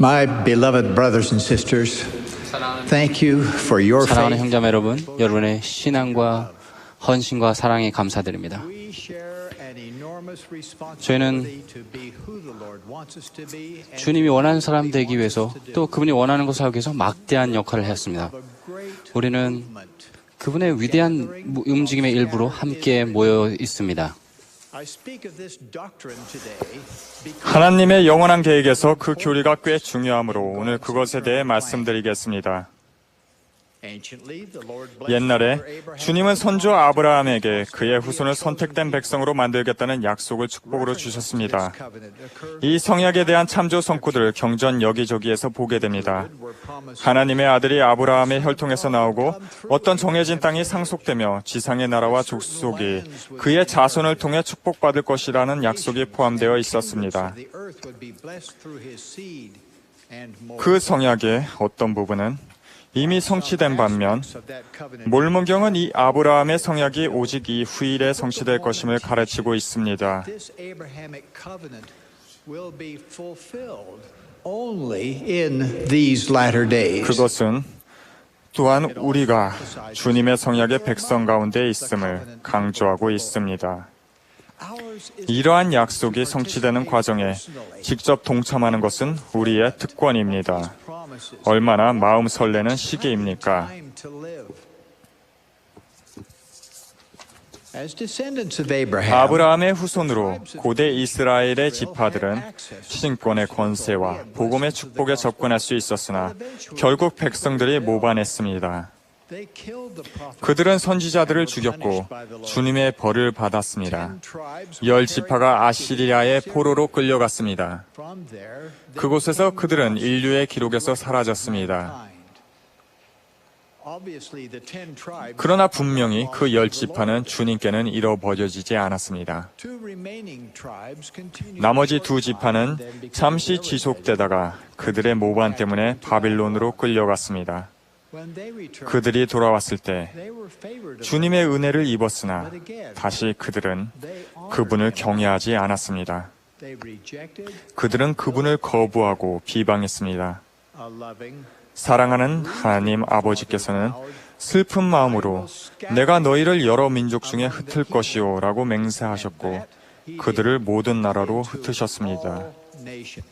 My beloved brothers and sisters, thank you for your 사랑하는 faith. 형제자 여러분, 여러분의 신앙과 헌신과 사랑에 감사드립니다. We share an enormous 저희는 responsibility to be who the Lord wants us to be and 주님이 원하는 사람 되기 위해서 또 그분이 원하는 것을 하기 위해서 막대한 역할을 했습니다. a great 우리는 movement. 그분의 위대한 움직임의 일부로 함께 모여 있습니다. I speak of this doctrine today because 하나님의 영원한 계획에서 그 교리가 꽤 중요하므로 오늘 그것에 대해 말씀드리겠습니다. anciently the Lord blessed 옛날에 Abraham 주님은 선조 아브라함에게 그의 후손을 선택된 백성으로 만들겠다는 약속을 축복으로 주셨습니다. 이 성약에 대한 참조 성구들을 경전 여기저기에서 보게 됩니다. 하나님의 아들이 아브라함의 혈통에서 나오고 어떤 정해진 땅이 상속되며 지상의 나라와 족속이 그의 자손을 통해 축복받을 것이라는 약속이 포함되어 있었습니다. 그 성약의 어떤 부분은 이미 성취된 반면 몰문경은 이 아브라함의 성약이 오직 이 후일에 성취될 것임을 가르치고 있습니다. This Abrahamic covenant will be fulfilled only in these latter days. 그것은 또한 우리가 주님의 성약의 백성 가운데 있음을 강조하고 있습니다. 이러한 약속이 성취되는 과정에 직접 동참하는 것은 우리의 특권입니다. 얼마나 마음 설레는 시기입니까? As descendants of Abraham, 아브라함의 후손으로 고대 이스라엘의 지파들은 신권의 권세와 복음의 축복에 접근할 수 있었으나 결국 백성들이 모반했습니다. they killed the prophets. 그들은 선지자들을 죽였고 주님의 벌을 받았습니다. 10지파가 아시리아의 포로로 끌려갔습니다. From there, 그곳에서 그들은 인류의 기록에서 사라졌습니다. obviously the 10 tribes, 그러나 분명히 그 10지파는 주님께는 잃어버려지지 않았습니다. two remaining tribes continued 나머지 두 지파는 잠시 지속되다가 그들의 모반 때문에 바빌론으로 끌려갔습니다. when they returned. 그들이 돌아왔을 때 They were favored of 주님의 은혜를 입었으나 다시 그들은 그분을 경외하지 않았습니다. they rejected 그들은 그분을 거부하고 비방했습니다. a loving 사랑하는 하나님 아버지께서는 슬픈 마음으로 내가 너희를 여러 민족 중에 흩을 것이요 라고 맹세하셨고 그들을 모든 나라로 흩으셨습니다. all nations.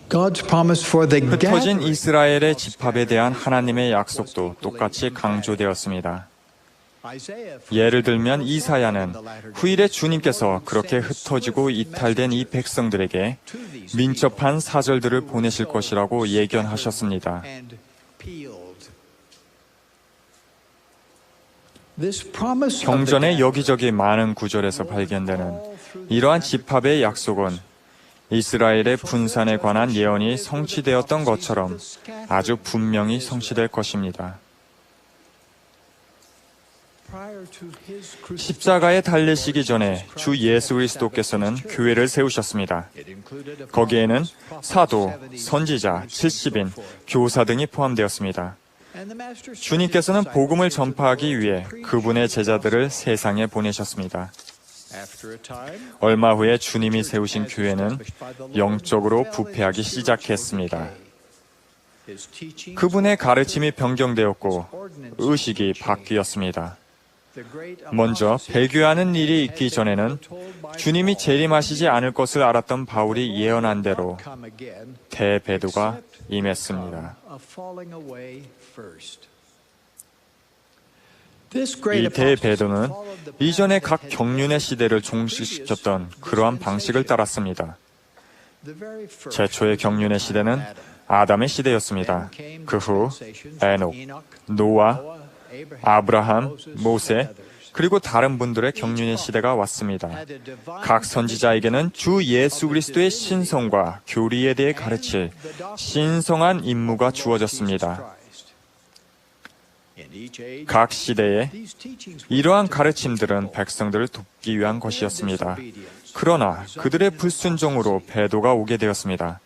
God's promise for the 흩어진 gathering 이스라엘의 집합에 대한 하나님의 약속도 똑같이 강조되었습니다. Isaiah 예를 들면 이사야는 후일에 주님께서 그렇게 흩어지고 이탈된 이 백성들에게 민첩한 사절들을 보내실 것이라고 예견하셨습니다. and peeled. This promise of the 경전의 여기저기 많은 구절에서 발견되는 이러한 집합의 약속은 이스라엘의 분산에 관한 예언이 성취되었던 것처럼 아주 분명히 성취될 것입니다. prior to his crucifixion, 십자가에 달리시기 전에 주 예수 그리스도께서는 교회를 세우셨습니다. it included a 거기에는 사도, 선지자, 70인, 교사 등이 포함되었습니다. and the master 주님께서는 복음을 전파하기 위해 그분의 제자들을 세상에 보내셨습니다. after a time 얼마 후에 주님이 세우신 교회는 영적으로 부패하기 시작했습니다. his teaching 그분의 가르침이 변경되었고 의식이 바뀌었습니다. the great 먼저 배교하는 일이 있기 전에는 주님이 재림하시지 않을 것을 알았던 바울이 예언한 대로 come again 대배도가 임했습니다. of falling away first. This 이 great 대배도는 apostasy followed the path 이전의 that 각 had 경륜의 시대를 종식시켰던 그러한 방식을 따랐습니다. the very first 제초의 경륜의 시대는 아담의 시대였습니다. 그 후 에녹, 노아, 아브라함, 모세, 그리고 다른 분들의 경륜의 시대가 왔습니다. 각 선지자에게는 주 예수 그리스도의 신성과 교리에 대해 가르칠 신성한 임무가 주어졌습니다. 각 시대에 이러한 가르침들은 백성들을 돕기 위한 것이었습니다. 그러나 그들의 불순종으로 배도가 오게 되었습니다.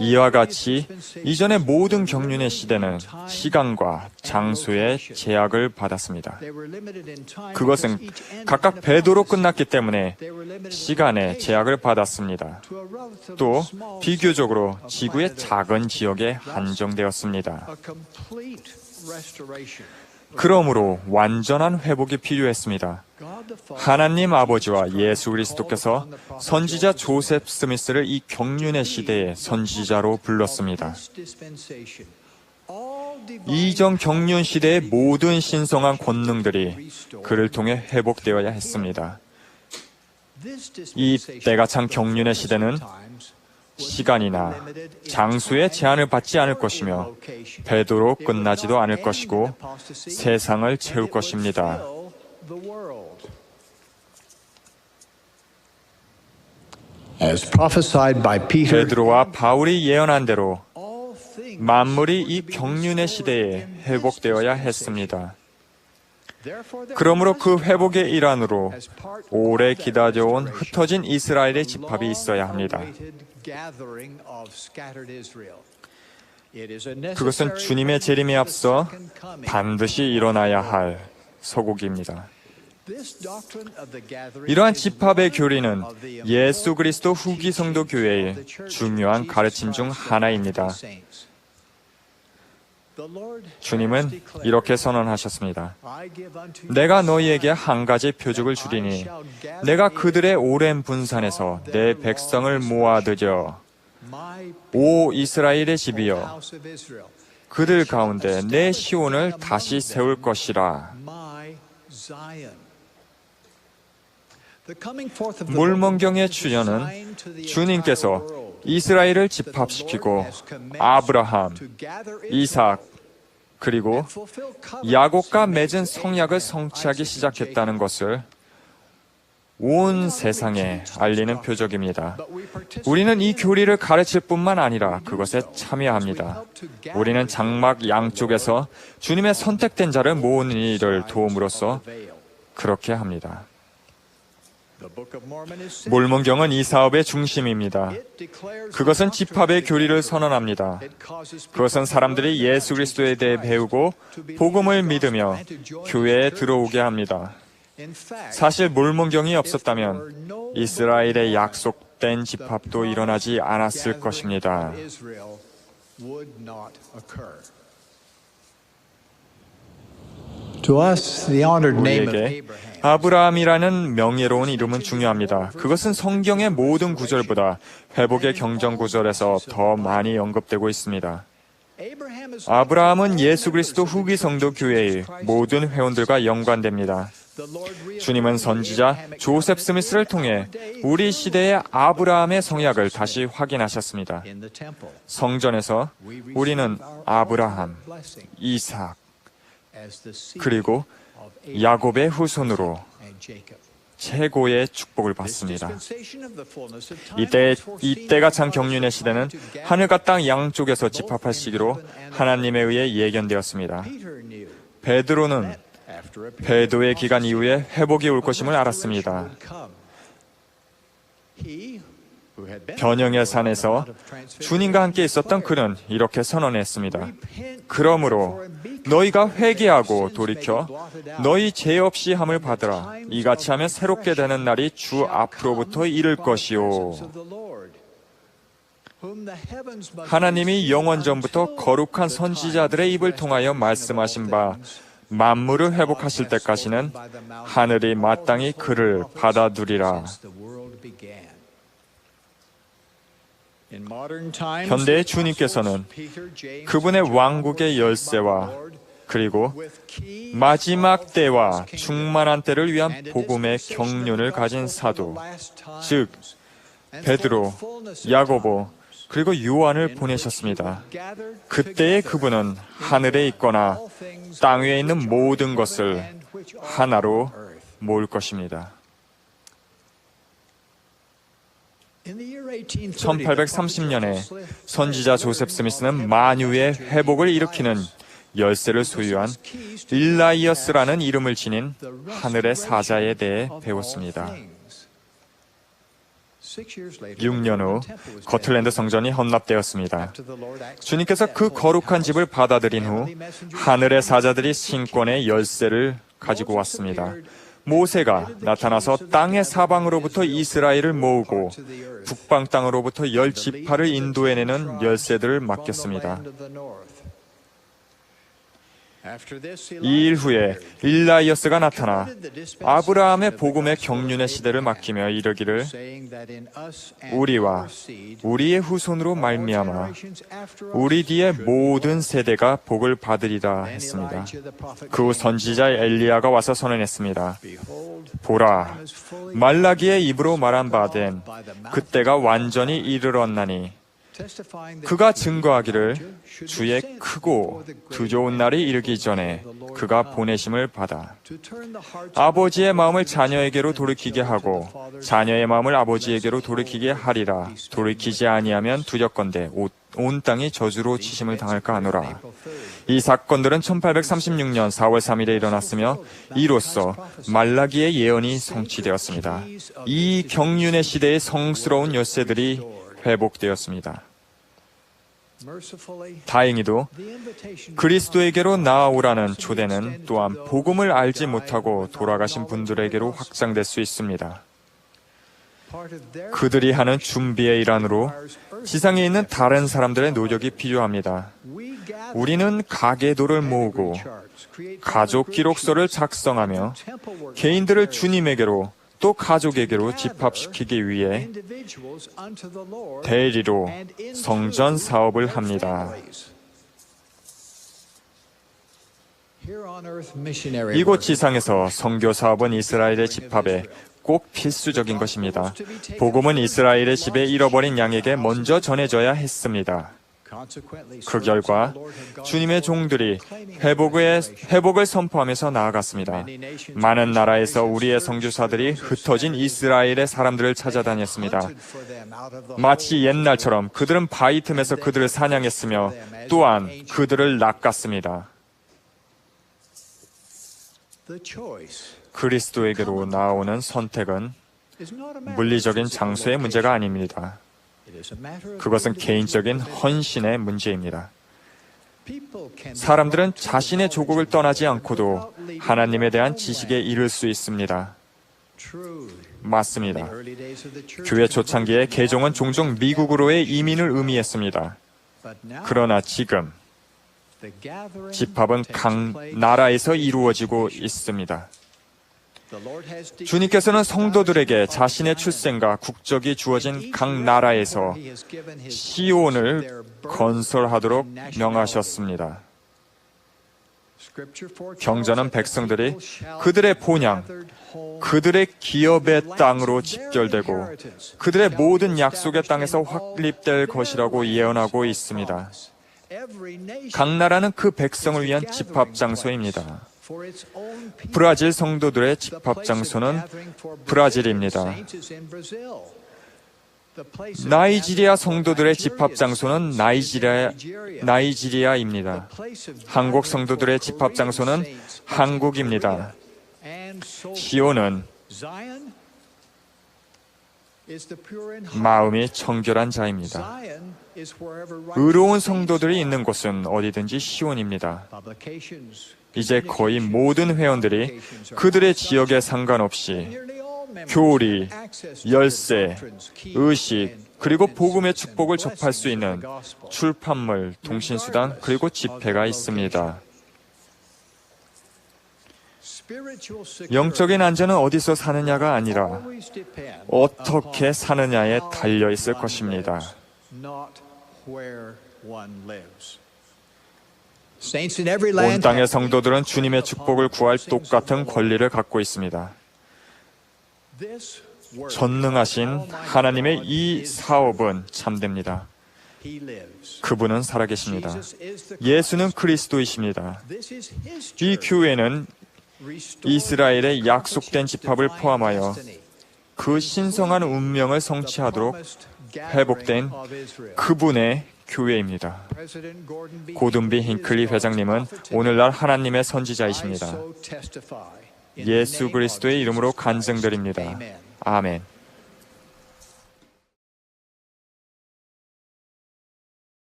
이와 같이 이전의 모든 경륜의 시대는 시간과 장소의 제약을 받았습니다. 그것은 각각 배도로 끝났기 때문에 시간의 제약을 받았습니다. 또 비교적으로 지구의 작은 지역에 한정되었습니다. 그러므로 완전한 회복이 필요했습니다. 하나님 아버지와 예수 그리스도께서 선지자 조셉 스미스를 이 경륜의 시대의 선지자로 불렀습니다. 이전 경륜 시대의 모든 신성한 권능들이 그를 통해 회복되어야 했습니다. 이 때가 찬 경륜의 시대는 시간이나 장소의 제한을 받지 않을 것이며 배도로 끝나지도 않을 것이고 세상을 채울 것입니다. As prophesied by Peter, 베드로와 바울이 예언한 대로 만물이 이 경륜의 시대에 회복되어야 했습니다. 그러므로 그 회복의 일환으로 오래 기다려온 흩어진 이스라엘의 집합이 있어야 합니다. 그것은 주님의 재림에 앞서 반드시 일어나야 할 서곡입니다. 이러한 집합의 교리는 예수 그리스도 후기 성도 교회의 중요한 가르침 중 하나입니다. 주님은 이렇게 선언하셨습니다. 내가 너희에게 한 가지 표적을 주리니 내가 그들의 오랜 분산에서 내 백성을 모아들여 오 이스라엘의 집이여 그들 가운데 내 시온을 다시 세울 것이라. 물mon경의 출현은 주님께서 이스라엘을 집합시키고 아브라함, 이삭, 그리고 야곱과 맺은 성약을 성취하기 시작했다는 것을 온 세상에 알리는 표적입니다. 우리는 이 교리를 가르칠 뿐만 아니라 그것에 참여합니다. 우리는 장막 양쪽에서 주님의 선택된 자를 모으는 일을 도움으로써 그렇게 합니다. 몰몬경은 이 사업의 중심입니다. 그것은 집합의 교리를 선언합니다. 그것은 사람들이 예수 그리스도에 대해 배우고 복음을 믿으며 교회에 들어오게 합니다. 사실 몰몬경이 없었다면 이스라엘의 약속된 집합도 일어나지 않았을 것입니다. To us, the honored name of 우리에게 Abraham 아브라함이라는 명예로운 이름은 중요합니다. 그것은 성경의 모든 구절보다 회복의 경전 구절에서 더 많이 언급되고 있습니다. 아브라함은 예수 그리스도 후기 성도 교회의 모든 회원들과 연관됩니다. 주님은 선지자 조셉 스미스를 통해 우리 시대의 아브라함의 성약을 다시 확인하셨습니다. 성전에서 우리는 아브라함, 이삭, 그리고 야곱의 후손으로 최고의 축복을 받습니다. 이때가 찬 경륜의 시대는 하늘과 땅 양쪽에서 집합할 시기로 하나님에 의해 예견되었습니다. 베드로는 배도의 기간 이후에 회복이 올 것임을 알았습니다. 변형의 산에서 주님과 함께 있었던 그는 이렇게 선언했습니다. 그러므로 너희가 회개하고 돌이켜 너희 죄 없이 함을 받으라. 이같이 하면 새롭게 되는 날이 주 앞으로부터 이를 것이요. 하나님이 영원 전부터 거룩한 선지자들의 입을 통하여 말씀하신 바 만물을 회복하실 때까지는 하늘이 마땅히 그를 받아두리라. 현대의 주님께서는 그분의 왕국의 열쇠와 그리고 마지막 때와 충만한 때를 위한 복음의 경륜을 가진 사도, 즉 베드로, 야고보, 그리고 요한을 보내셨습니다. 그때의 그분은 하늘에 있거나 땅 위에 있는 모든 것을 하나로 모을 것입니다. 1830년에 선지자 조셉 스미스는 만유의 회복을 일으키는 열쇠를 소유한 일라이어스라는 이름을 지닌 하늘의 사자에 대해 배웠습니다. 6년 후 거틀랜드 성전이 헌납되었습니다. 주님께서 그 거룩한 집을 받아들인 후 하늘의 사자들이 신권의 열쇠를 가지고 왔습니다. 모세가 나타나서 땅의 사방으로부터 이스라엘을 모으고 북방 땅으로부터 10지파를 인도해내는 열쇠들을 맡겼습니다. 이 일 후에 일라이어스가 나타나 아브라함의 복음의 경륜의 시대를 맡기며 이르기를 우리와 우리의 후손으로 말미암아 우리 뒤의 모든 세대가 복을 받으리라 했습니다. 그 후 선지자 엘리야가 와서 선언했습니다. 보라, 말라기의 입으로 말한 바된 그때가 완전히 이르렀나니 그가 증거하기를 주의 크고 두 좋은 날이 이르기 전에 그가 보내심을 받아 아버지의 마음을 자녀에게로 돌이키게 하고 자녀의 마음을 아버지에게로 돌이키게 하리라. 돌이키지 아니하면 두렵건대 온 땅이 저주로 치심을 당할까 하노라. 이 사건들은 1836년 4월 3일에 일어났으며 이로써 말라기의 예언이 성취되었습니다. 이 경륜의 시대의 성스러운 열쇠들이 회복되었습니다. 다행히도 그리스도에게로 나아오라는 초대는 또한 복음을 알지 못하고 돌아가신 분들에게로 확장될 수 있습니다. 그들이 하는 준비의 일환으로 지상에 있는 다른 사람들의 노력이 필요합니다. 우리는 가계도를 모으고 가족 기록서를 작성하며 개인들을 주님에게로 또 가족에게로 집합시키기 위해 대리로 성전 사업을 합니다. 이곳 지상에서 선교 사업은 이스라엘의 집합에 꼭 필수적인 것입니다. 복음은 이스라엘의 집에 잃어버린 양에게 먼저 전해져야 했습니다. 그 결과 주님의 종들이 회복을 선포하면서 나아갔습니다. 많은 나라에서 우리의 선교사들이 흩어진 이스라엘의 사람들을 찾아다녔습니다. 마치 옛날처럼 그들은 바위 틈에서 그들을 사냥했으며 또한 그들을 낚았습니다. 그리스도에게로 나오는 선택은 물리적인 장소의 문제가 아닙니다. 그것은 개인적인 헌신의 문제입니다. 사람들은 자신의 조국을 떠나지 않고도 하나님에 대한 지식에 이를 수 있습니다. 맞습니다. 교회 초창기에 개종은 종종 미국으로의 이민을 의미했습니다. 그러나 지금 집합은 각 나라에서 이루어지고 있습니다. 주님께서는 성도들에게 자신의 출생과 국적이 주어진 각 나라에서 시온을 건설하도록 명하셨습니다. 경전은 백성들이 그들의 본향, 그들의 기업의 땅으로 집결되고 그들의 모든 약속의 땅에서 확립될 것이라고 예언하고 있습니다. 각 나라는 그 백성을 위한 집합 장소입니다. 브라질 성도들의 집합 장소는 브라질입니다. 나이지리아 성도들의 집합 장소는 나이지리아입니다. 한국 성도들의 집합 장소는 한국입니다. 시온은 마음이 청결한 자입니다. 의로운 성도들이 있는 곳은 어디든지 시온입니다. 이제 거의 모든 회원들이 그들의 지역에 상관없이 교리, 열쇠, 의식, 그리고 복음의 축복을 접할 수 있는 출판물, 통신수단, 그리고 집회가 있습니다. 영적인 안전은 어디서 사느냐가 아니라 어떻게 사느냐에 달려 있을 것입니다. 온 땅의 성도들은 주님의 축복을 구할 똑같은 권리를 갖고 있습니다. 전능하신 하나님의 이 사업은 참됩니다. 그분은 살아계십니다. 예수는 그리스도이십니다. 이 교회는 이스라엘의 약속된 집합을 포함하여 그 신성한 운명을 성취하도록 회복된 그분의 교회입니다. 고든 B. 힌클리 회장님은 오늘날 하나님의 선지자이십니다. 예수 그리스도의 이름으로 간증드립니다. 아멘.